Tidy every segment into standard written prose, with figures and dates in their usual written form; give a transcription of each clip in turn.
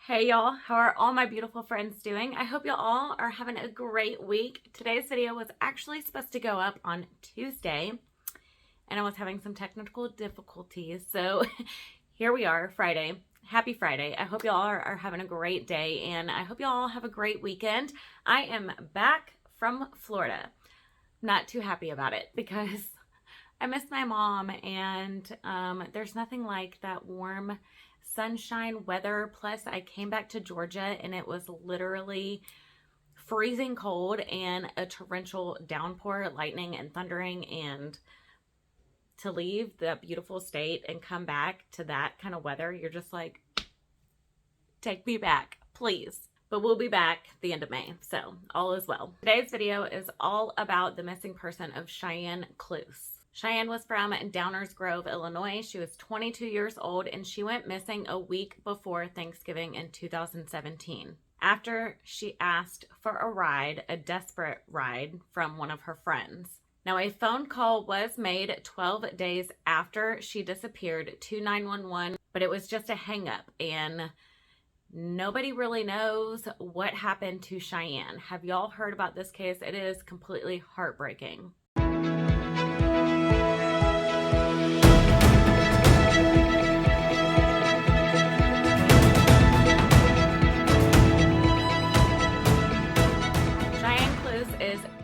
Hey y'all, how are all my beautiful friends doing? I hope y'all all are having a great week. Today's video was actually supposed to go up on Tuesday, and I was having some technical difficulties. So here we are, Friday. Happy Friday. I hope y'all are having a great day, and I hope y'all all have a great weekend. I am back from Florida. Not too happy about it because I miss my mom, and there's nothing like that warm sunshine weather. Plus I came back to Georgia and it was literally freezing cold and a torrential downpour, lightning and thundering, and to leave the beautiful state and come back to that kind of weather, you're just like, take me back, please. But we'll be back the end of May, so all is well. Today's video is all about the missing person of Cheyann Klus. Cheyenne was from Downers Grove, Illinois. She was 22 years old and she went missing a week before Thanksgiving in 2017. After she asked for a ride, a desperate ride, from one of her friends. Now, a phone call was made 12 days after she disappeared to 911, but it was just a hang-up and nobody really knows what happened to Cheyenne. Have y'all heard about this case? It is completely heartbreaking.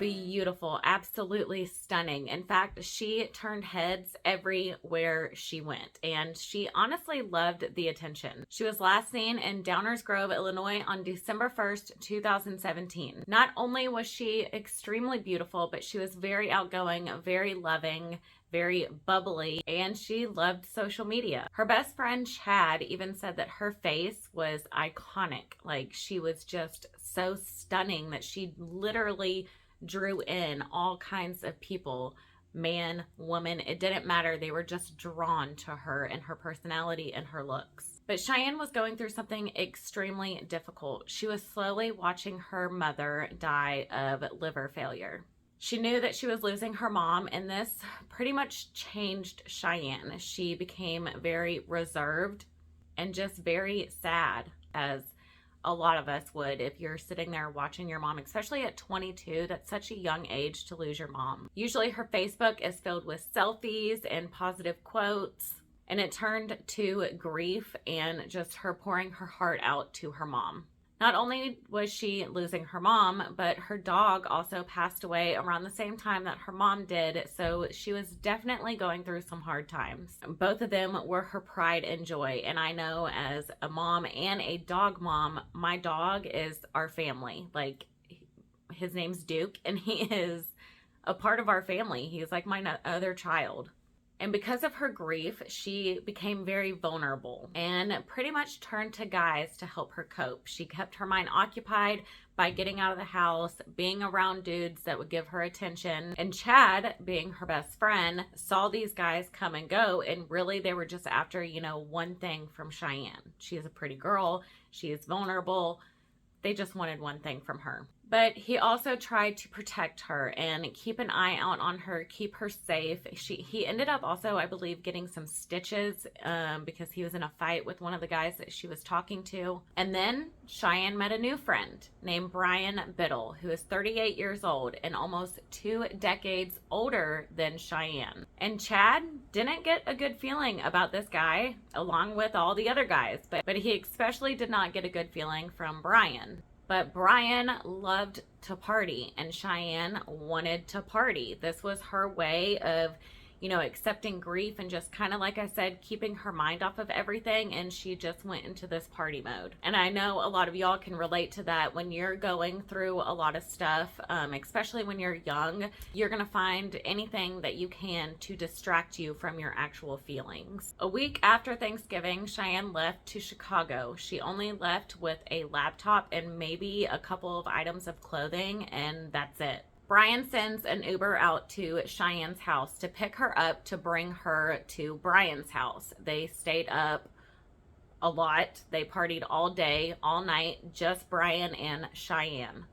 Beautiful, absolutely stunning. In fact, she turned heads everywhere she went, and she honestly loved the attention. She was last seen in Downers Grove, Illinois on December 1st, 2017. Not only was she extremely beautiful, but she was very outgoing, very loving, very bubbly, and she loved social media. Her best friend Chad even said that her face was iconic. Like, she was just so stunning that she literally drew in all kinds of people, man, woman, it didn't matter. They were just drawn to her and her personality and her looks. But Cheyenne was going through something extremely difficult. She was slowly watching her mother die of liver failure. She knew that she was losing her mom, and this pretty much changed Cheyenne. She became very reserved and just very sad, as a lot of us would if you're sitting there watching your mom, especially at 22. That's such a young age to lose your mom. Usually her Facebook is filled with selfies and positive quotes, and it turned to grief and just her pouring her heart out to her mom. Not only was she losing her mom, but her dog also passed away around the same time that her mom did, so she was definitely going through some hard times. Both of them were her pride and joy, and I know as a mom and a dog mom, my dog is our family. Like, his name's Duke, and he is a part of our family. He's like my other child. And because of her grief, she became very vulnerable and pretty much turned to guys to help her cope. She kept her mind occupied by getting out of the house, being around dudes that would give her attention. And Chad, being her best friend, saw these guys come and go, and really they were just after, one thing from Cheyenne. She is a pretty girl. She is vulnerable. They just wanted one thing from her. But he also tried to protect her and keep an eye out on her, keep her safe. He ended up also, I believe, getting some stitches because he was in a fight with one of the guys that she was talking to. And then Cheyenne met a new friend named Brian Biddle, who is 38 years old and almost 2 decades older than Cheyenne. And Chad didn't get a good feeling about this guy, along with all the other guys, but he especially did not get a good feeling from Brian. But Brian loved to party, and Cheyenne wanted to party. This was her way of, accepting grief and just kind of, like I said, keeping her mind off of everything, and she just went into this party mode. And I know a lot of y'all can relate to that. When you're going through a lot of stuff, especially when you're young, you're gonna find anything that you can to distract you from your actual feelings. A week after Thanksgiving, Cheyenne left to Chicago. She only left with a laptop and maybe a couple of items of clothing, and that's it. Brian sends an Uber out to Cheyenne's house to pick her up to bring her to Brian's house. They stayed up a lot. They partied all day, all night, just Brian and Cheyenne.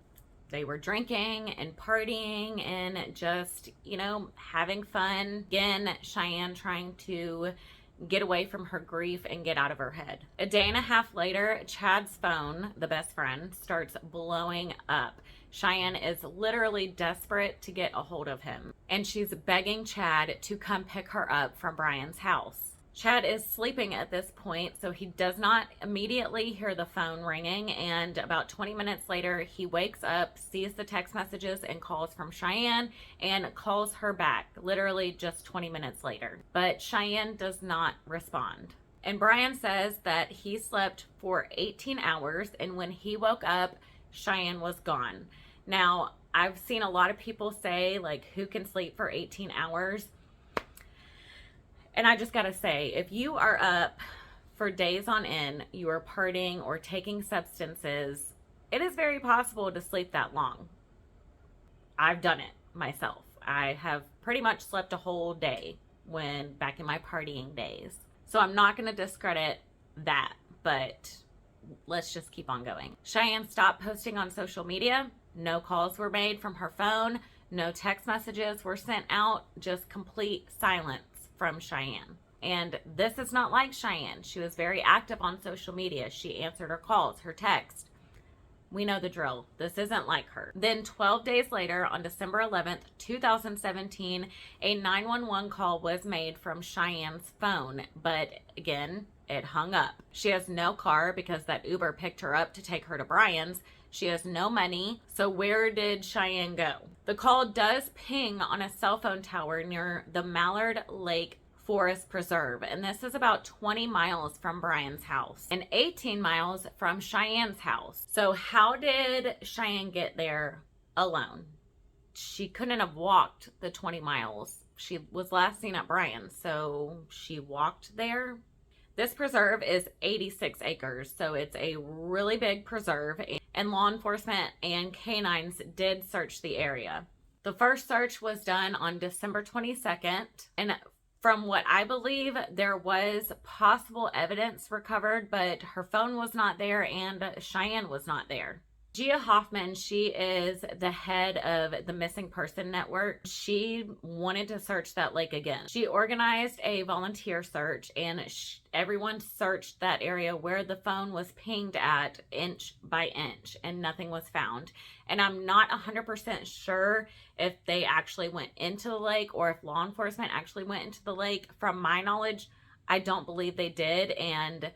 They were drinking and partying and just, having fun. Again, Cheyenne trying to get away from her grief and get out of her head. A day and a half later, Chad's phone, the best friend, starts blowing up. Cheyenne is literally desperate to get a hold of him, and she's begging Chad to come pick her up from Brian's house. Chad is sleeping at this point, so he does not immediately hear the phone ringing, and about 20 minutes later, he wakes up, sees the text messages and calls from Cheyenne, and calls her back, literally just 20 minutes later. But Cheyenne does not respond. And Brian says that he slept for 18 hours, and when he woke up, Cheyenne was gone. Now, I've seen a lot of people say, like, who can sleep for 18 hours? And I just gotta say, if you are up for days on end, you are partying or taking substances, it is very possible to sleep that long. I've done it myself. I have pretty much slept a whole day when back in my partying days. So I'm not gonna discredit that, but let's just keep on going. Cheyenne stopped posting on social media. No calls were made from her phone. No text messages were sent out. Just complete silence from Cheyenne. And this is not like Cheyenne. She was very active on social media. She answered her calls, her text. We know the drill. This isn't like her. Then 12 days later, on December 11th, 2017, a 911 call was made from Cheyenne's phone. But again, it hung up. She has no car because that Uber picked her up to take her to Brian's. She has no money. So where did Cheyenne go? The call does ping on a cell phone tower near the Mallori Lake Forest Preserve, and this is about 20 miles from Brian's house and 18 miles from Cheyenne's house. So how did Cheyenne get there alone? She couldn't have walked the 20 miles. She was last seen at Brian's, so she walked there. This preserve is 86 acres, so it's a really big preserve, and law enforcement and canines did search the area. The first search was done on December 22nd, and from what I believe, there was possible evidence recovered, but her phone was not there and Cheyenne was not there. Gia Hoffman, she is the head of the Missing Person Network. She wanted to search that lake again. She organized a volunteer search, and everyone searched that area where the phone was pinged at inch by inch, and nothing was found. And I'm not 100% sure if they actually went into the lake or if law enforcement actually went into the lake. From my knowledge, I don't believe they did, and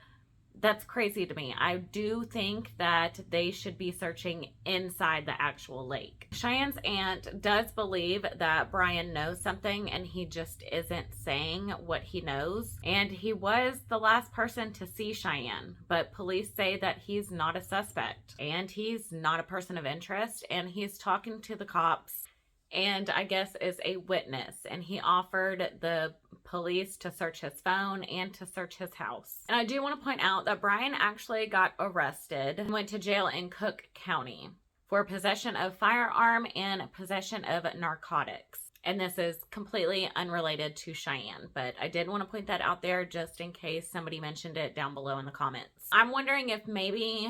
that's crazy to me. I do think that they should be searching inside the actual lake. Cheyenne's aunt does believe that Brian knows something and he just isn't saying what he knows. And he was the last person to see Cheyenne, but police say that he's not a suspect and he's not a person of interest, and he's talking to the cops and I guess is a witness, and he offered the police to search his phone and to search his house. And I do want to point out that Brian actually got arrested and went to jail in Cook County for possession of firearm and possession of narcotics. And this is completely unrelated to Cheyenne, but I did want to point that out there just in case somebody mentioned it down below in the comments. I'm wondering if maybe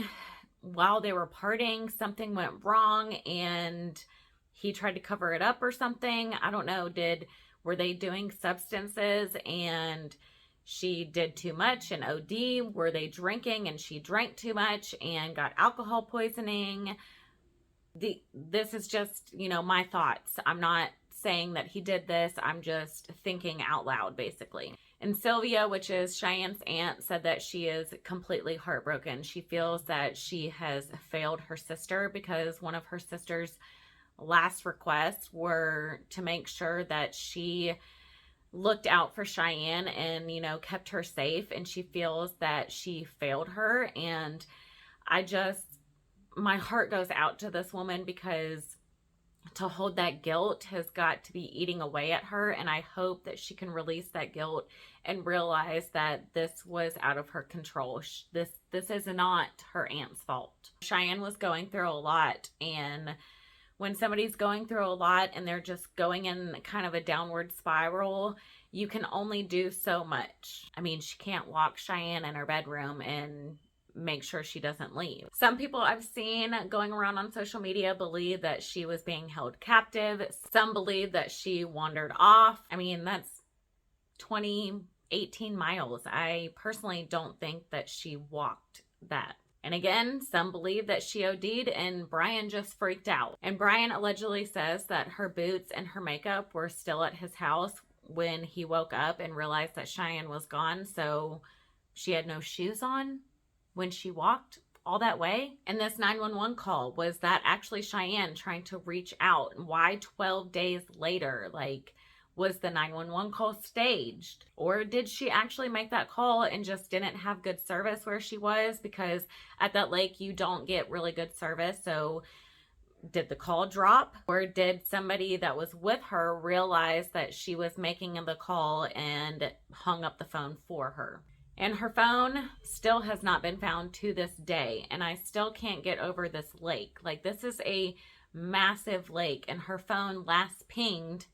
while they were partying, something went wrong and he tried to cover it up or something. I don't know. Were they doing substances and she did too much and OD? Were they drinking and she drank too much and got alcohol poisoning? This is just, my thoughts. I'm not saying that he did this. I'm just thinking out loud, basically. And Sylvia, which is Cheyenne's aunt, said that she is completely heartbroken. She feels that she has failed her sister because one of her sister's last requests were to make sure that she looked out for Cheyenne and, kept her safe. And she feels that she failed her. And my heart goes out to this woman because to hold that guilt has got to be eating away at her. And I hope that she can release that guilt and realize that this was out of her control. This is not her aunt's fault. Cheyenne was going through a lot, and when somebody's going through a lot and they're just going in kind of a downward spiral, you can only do so much. I mean, she can't lock Cheyenne in her bedroom and make sure she doesn't leave. Some people I've seen going around on social media believe that she was being held captive. Some believe that she wandered off. I mean, that's 20 18 miles. I personally don't think that she walked that. And again, some believe that she OD'd and Brian just freaked out. And Brian allegedly says that her boots and her makeup were still at his house when he woke up and realized that Cheyenne was gone. So she had no shoes on when she walked all that way. And this 911 call, was that actually Cheyenne trying to reach out? And why 12 days later? Like, was the 911 call staged? Or did she actually make that call and just didn't have good service where she was? Because at that lake, you don't get really good service. So did the call drop? Or did somebody that was with her realize that she was making the call and hung up the phone for her? And her phone still has not been found to this day. And I still can't get over this lake. Like, this is a massive lake and her phone last pinged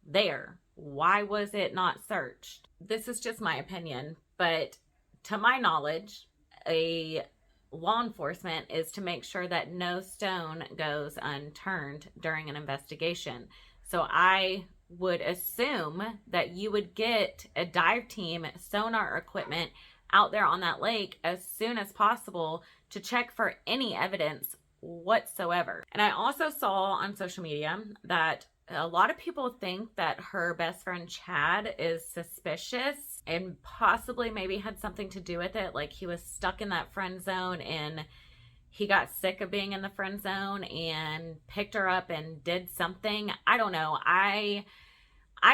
there. Why was it not searched? This is just my opinion, but to my knowledge, a law enforcement is to make sure that no stone goes unturned during an investigation. So I would assume that you would get a dive team, sonar equipment out there on that lake as soon as possible to check for any evidence whatsoever. And I also saw on social media that a lot of people think that her best friend Chad is suspicious and possibly maybe had something to do with it. Like, he was stuck in that friend zone and he got sick of being in the friend zone and picked her up and did something. I don't know. I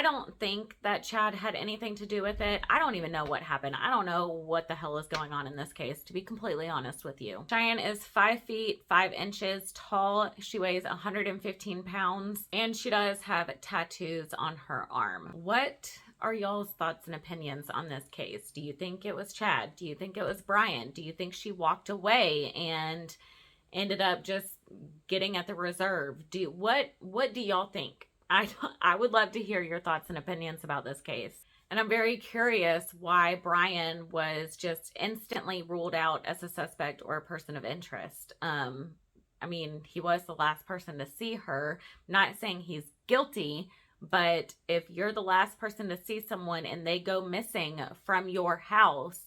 don't think that Chad had anything to do with it. I don't even know what happened. I don't know what the hell is going on in this case, to be completely honest with you. Cheyenne is 5 feet 5 inches tall. She weighs 115 pounds and she does have tattoos on her arm. What are y'all's thoughts and opinions on this case? Do you think it was Chad? Do you think it was Brian? Do you think she walked away and ended up just getting at the reserve? What do y'all think? I would love to hear your thoughts and opinions about this case. And I'm very curious why Brian was just instantly ruled out as a suspect or a person of interest. I mean, he was the last person to see her. Not saying he's guilty, but if you're the last person to see someone and they go missing from your house,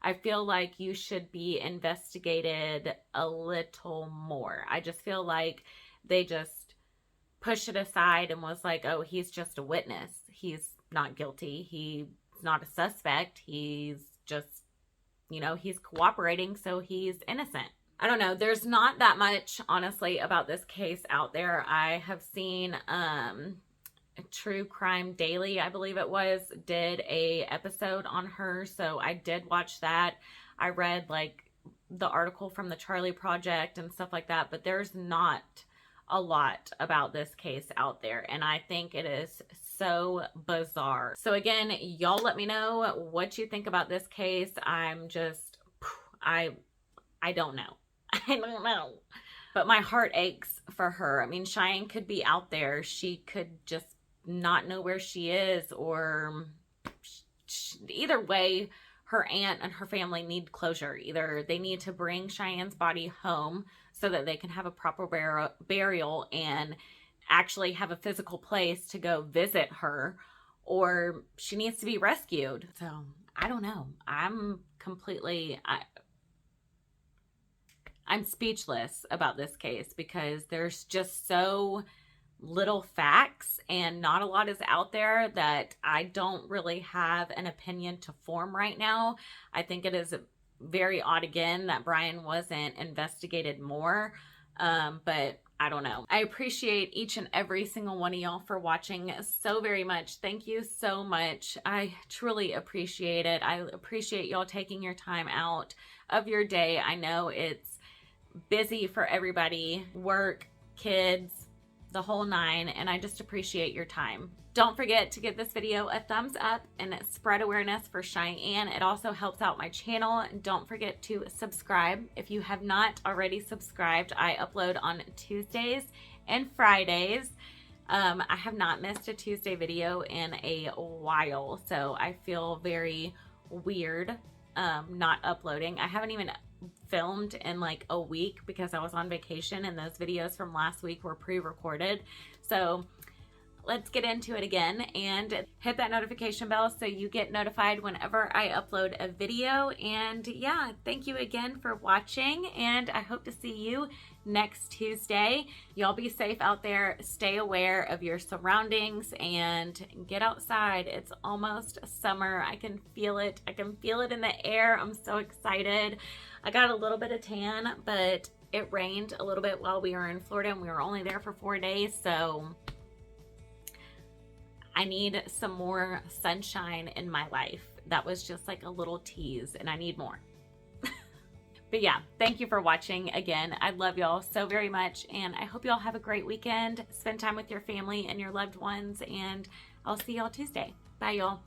I feel like you should be investigated a little more. I just feel like they just pushed it aside and was like, oh, he's just a witness. He's not guilty. He's not a suspect. He's just, he's cooperating, so he's innocent. I don't know. There's not that much, honestly, about this case out there. I have seen True Crime Daily, I believe it was, did a episode on her, so I did watch that. I read, like, the article from the Charlie Project and stuff like that, but there's not a lot about this case out there, and I think it is so bizarre. So again, y'all let me know what you think about this case. I'm just, I don't know. I don't know. But my heart aches for her. I mean, Cheyenne could be out there. She could just not know where she is, or either way, her aunt and her family need closure. Either they need to bring Cheyenne's body home so that they can have a proper burial and actually have a physical place to go visit her, or she needs to be rescued. So I don't know. I'm speechless about this case because there's just so little facts and not a lot is out there that I don't really have an opinion to form right now. I think it is very odd again that Brian wasn't investigated more, but I don't know. I appreciate each and every single one of y'all for watching so very much. Thank you so much. I truly appreciate it. I appreciate y'all taking your time out of your day. I know it's busy for everybody, work, kids, the whole nine, and I just appreciate your time. Don't forget to give this video a thumbs up and spread awareness for Cheyenne. It also helps out my channel. Don't forget to subscribe if you have not already subscribed. I upload on Tuesdays and Fridays. I have not missed a Tuesday video in a while, so I feel very weird not uploading. I haven't even filmed in like a week because I was on vacation and those videos from last week were pre-recorded. So let's get into it again and hit that notification bell so you get notified whenever I upload a video. And yeah, thank you again for watching, and I hope to see you next Tuesday. Y'all be safe out there, stay aware of your surroundings, and get outside. It's almost summer. I can feel it. I can feel it in the air. I'm so excited. I got a little bit of tan, but it rained a little bit while we were in Florida, and we were only there for 4 days, so I need some more sunshine in my life. That was just like a little tease, and I need more. But yeah, thank you for watching again. I love y'all so very much, and I hope y'all have a great weekend. Spend time with your family and your loved ones, and I'll see y'all Tuesday. Bye, y'all.